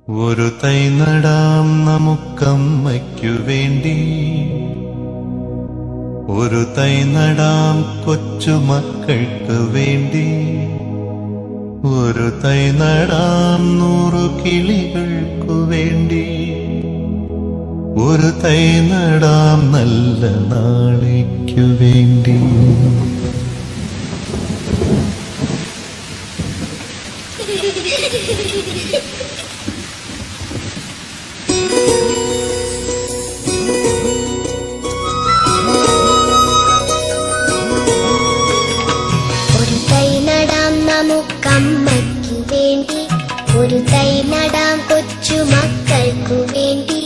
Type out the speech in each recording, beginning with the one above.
ഒരു തൈ നടാം നമുക്കമ്മയ്ക്കു വേണ്ടി, ഒരു തൈ നടാം കൊച്ചുമക്കൾക്ക് വേണ്ടി, ഒരു തൈ നടാം 100 കിളികൾക്കു വേണ്ടി, ഒരു തൈ നടാം നല്ല നാളേക്കു വേണ്ടി. ഒരു തൈ നടാം നമുക്കമ്മയ്ക്കു വേണ്ടി, ഒരു തൈ നടാം കൊച്ചുമക്കൾക്കു വേണ്ടി,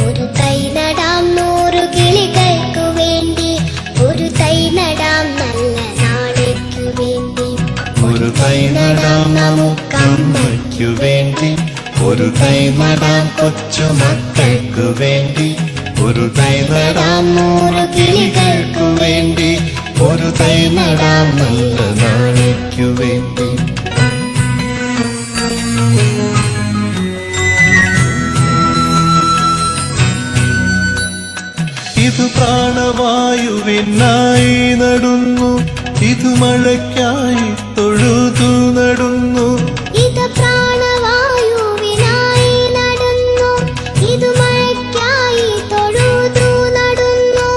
ഒരു തൈ നടാം 100 കിളികൾക്കു വേണ്ടി, ഒരു തൈ നടാം നല്ല നാളേക്കു വേണ്ടി. ഒരു തൈ നടാം നമുക്കമ്മയ്ക്കു വേണ്ടി, ഒരു തൈ നടാം കൊച്ചുമക്കൾക്കു വേണ്ടി, ഒരു തൈ നടാം 100 കിളികൾക്കു വേണ്ടി, ഒരു തൈ നടാം നല്ല നാളേക്കു വേണ്ടി. ഇത് പ്രാണവായുവിനായി നടുന്നു, ഇത് മഴയ്ക്കായി തൊഴുതു നടുന്നു, ഇത് പ്രാണവായുവിനായി നടുന്നു, ഇത് മഴയ്ക്കായി തൊഴുതു നടുന്നു.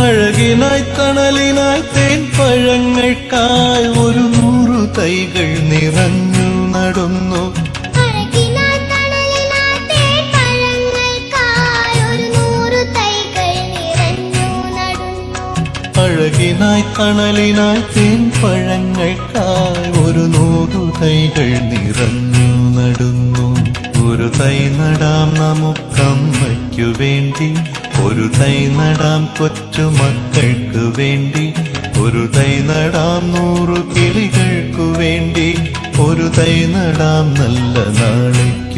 അഴകിനായി തണലിനായി തേൻ പഴങ്ങൾക്കായി 100 തൈകൾ നിറഞ്ഞു നടുന്നു, അഴകിനായി തണലിനായി തേൻ പഴങ്ങൾക്കായി 100 തൈകൾ നിറഞ്ഞു നടുന്നു. അഴകിനായി തണലിനായി തേൻ പഴങ്ങൾക്കായി 100 തൈകൾ നിറഞ്ഞു നടുന്നു. ഒരു തൈ നടാം നമുക്കമ്മയ്ക്കു വേണ്ടി, ഒരു തൈ നടാം കൊച്ചുമക്കൾക്ക് വേണ്ടി, ഒരു തൈ നടാം 100 കിളികൾക്കു വേണ്ടി, ഒരു തൈ നടാം നല്ല നാളേക്കു